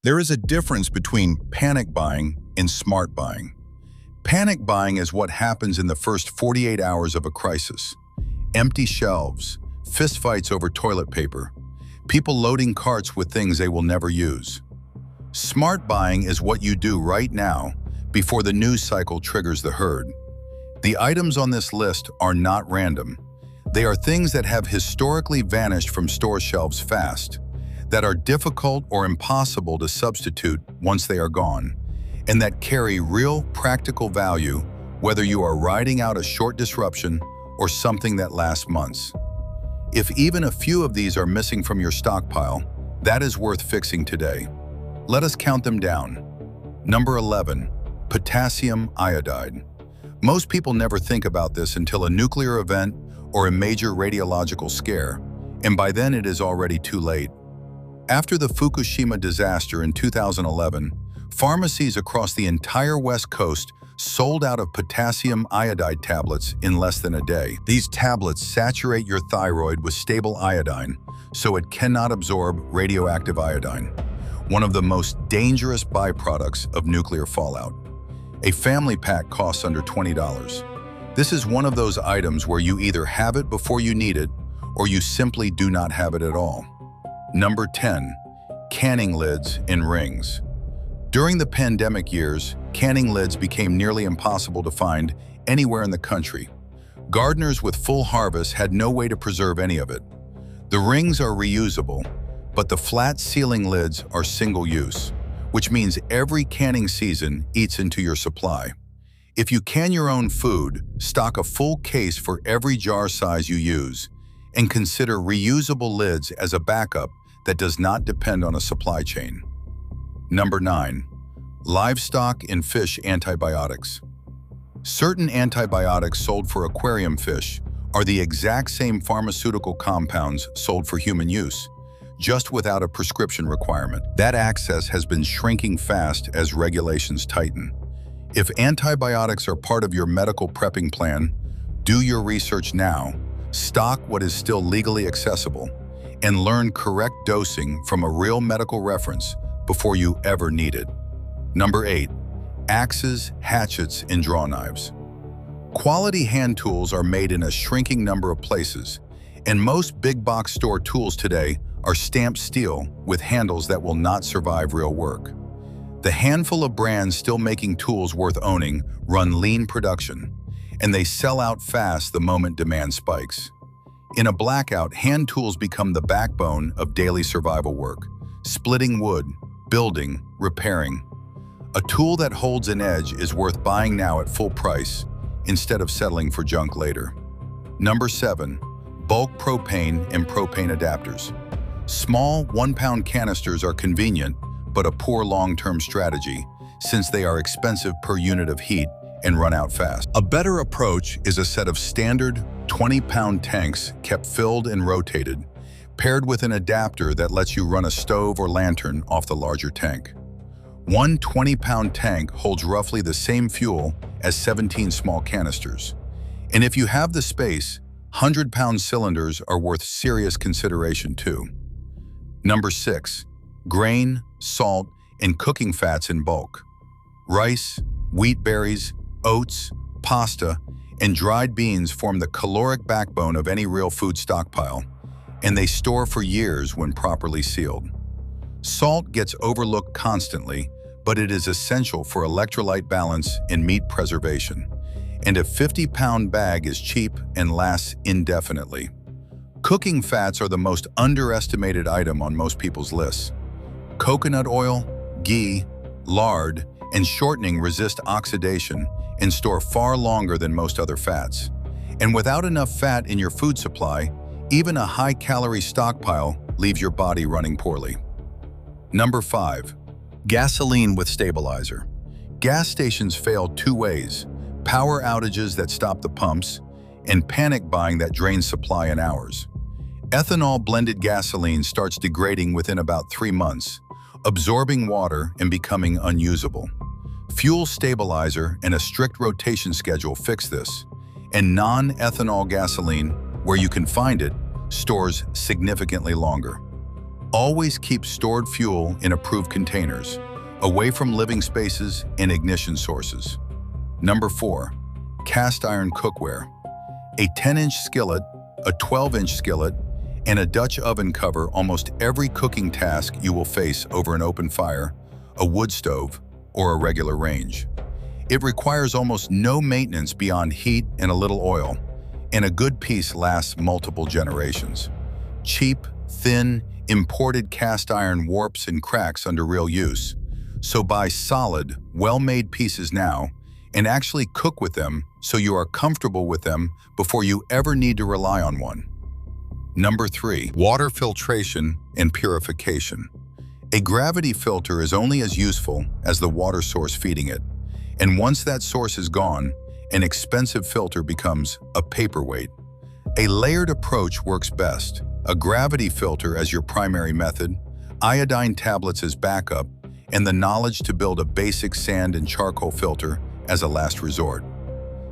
There is a difference between panic buying and smart buying. Panic buying is what happens in the first 48 hours of a crisis. Empty shelves, fistfights over toilet paper, people loading carts with things they will never use. Smart buying is what you do right now before the news cycle triggers the herd. The items on this list are not random. They are things that have historically vanished from store shelves fast, that are difficult or impossible to substitute once they are gone, and that carry real practical value whether you are riding out a short disruption or something that lasts months. If even a few of these are missing from your stockpile, that is worth fixing today. Let us count them down. Number 11, potassium iodide. Most people never think about this until a nuclear event or a major radiological scare, and by then it is already too late. After the Fukushima disaster in 2011, pharmacies across the entire West Coast sold out of potassium iodide tablets in less than a day. These tablets saturate your thyroid with stable iodine, so it cannot absorb radioactive iodine, one of the most dangerous byproducts of nuclear fallout. A family pack costs under $20. This is one of those items where you either have it before you need it, or you simply do not have it at all. Number 10, canning lids and rings. During the pandemic years, canning lids became nearly impossible to find anywhere in the country. Gardeners with full harvests had no way to preserve any of it. The rings are reusable, but the flat sealing lids are single-use, which means every canning season eats into your supply. If you can your own food, stock a full case for every jar size you use, and consider reusable lids as a backup that does not depend on a supply chain. Number 9, livestock and fish antibiotics. Certain antibiotics sold for aquarium fish are the exact same pharmaceutical compounds sold for human use, just without a prescription requirement. That access has been shrinking fast as regulations tighten. If antibiotics are part of your medical prepping plan, do your research now, stock what is still legally accessible, and learn correct dosing from a real medical reference before you ever need it. Number 8, axes, hatchets, and draw knives. Quality hand tools are made in a shrinking number of places, and most big box store tools today are stamped steel with handles that will not survive real work. The handful of brands still making tools worth owning run lean production, and they sell out fast the moment demand spikes. In a blackout, hand tools become the backbone of daily survival work, splitting wood, building, repairing. A tool that holds an edge is worth buying now at full price instead of settling for junk later. Number 7, bulk propane and propane adapters. Small 1-pound canisters are convenient, but a poor long-term strategy since they are expensive per unit of heat and run out fast. A better approach is a set of standard 20-pound tanks kept filled and rotated, paired with an adapter that lets you run a stove or lantern off the larger tank. One 20-pound tank holds roughly the same fuel as 17 small canisters. And if you have the space, 100-pound cylinders are worth serious consideration too. Number 6, grain, salt, and cooking fats in bulk. Rice, wheat berries, oats, pasta, and dried beans form the caloric backbone of any real food stockpile, and they store for years when properly sealed. Salt gets overlooked constantly, but it is essential for electrolyte balance and meat preservation, and a 50-pound bag is cheap and lasts indefinitely. Cooking fats are the most underestimated item on most people's lists. Coconut oil, ghee, lard, and shortening resist oxidation and store far longer than most other fats. And without enough fat in your food supply, even a high-calorie stockpile leaves your body running poorly. Number 5, gasoline with stabilizer. Gas stations fail 2 ways: power outages that stop the pumps, and panic buying that drains supply in hours. Ethanol-blended gasoline starts degrading within about 3 months, absorbing water and becoming unusable. Fuel stabilizer and a strict rotation schedule fix this, and non-ethanol gasoline, where you can find it, stores significantly longer. Always keep stored fuel in approved containers, away from living spaces and ignition sources. Number 4. Cast iron cookware. A 10-inch skillet, a 12-inch skillet, and a Dutch oven cover almost every cooking task you will face over an open fire, a wood stove, or a regular range. It requires almost no maintenance beyond heat and a little oil, and a good piece lasts multiple generations. Cheap, thin, imported cast iron warps and cracks under real use, so buy solid, well-made pieces now and actually cook with them so you are comfortable with them before you ever need to rely on one. Number 3. Water filtration and purification. A gravity filter is only as useful as the water source feeding it, and once that source is gone, an expensive filter becomes a paperweight. A layered approach works best. A gravity filter as your primary method, iodine tablets as backup, and the knowledge to build a basic sand and charcoal filter as a last resort.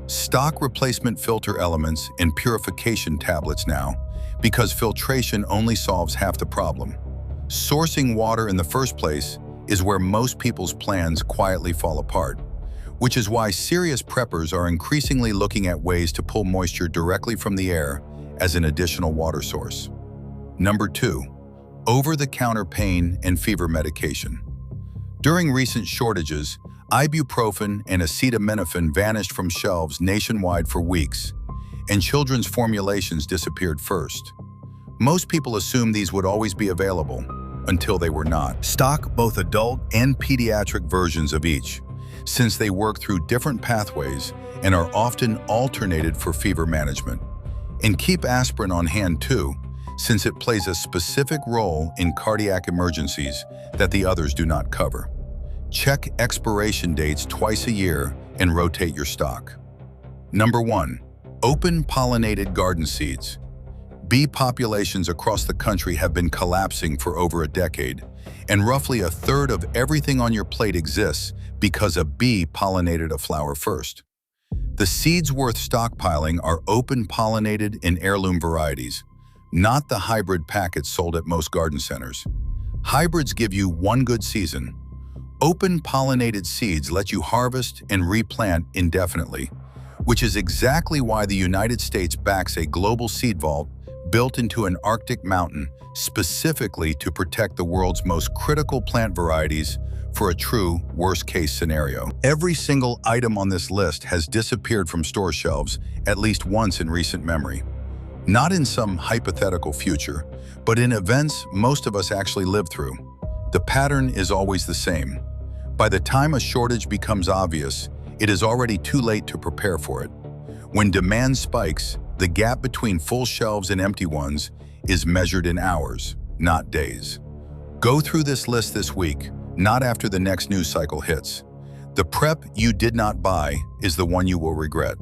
Stock replacement filter elements and purification tablets now, because filtration only solves half the problem. Sourcing water in the first place is where most people's plans quietly fall apart, which is why serious preppers are increasingly looking at ways to pull moisture directly from the air as an additional water source. Number 2. Over-the-counter pain and fever medication. During recent shortages, ibuprofen and acetaminophen vanished from shelves nationwide for weeks, and children's formulations disappeared first. Most people assumed these would always be available, until they were not. Stock both adult and pediatric versions of each, since they work through different pathways and are often alternated for fever management. And keep aspirin on hand too, since it plays a specific role in cardiac emergencies that the others do not cover. Check expiration dates twice a year and rotate your stock. Number 1. Open-pollinated garden seeds. Bee populations across the country have been collapsing for over a decade, and roughly a third of everything on your plate exists because a bee pollinated a flower first. The seeds worth stockpiling are open-pollinated and heirloom varieties, not the hybrid packets sold at most garden centers. Hybrids give you one good season. Open-pollinated seeds let you harvest and replant indefinitely, which is exactly why the United States backs a global seed vault built into an Arctic mountain specifically to protect the world's most critical plant varieties for a true worst-case scenario. Every single item on this list has disappeared from store shelves at least once in recent memory. Not in some hypothetical future, but in events most of us actually live through. The pattern is always the same. By the time a shortage becomes obvious, it is already too late to prepare for it. When demand spikes, the gap between full shelves and empty ones is measured in hours, not days. Go through this list this week, not after the next news cycle hits. The prep you did not buy is the one you will regret.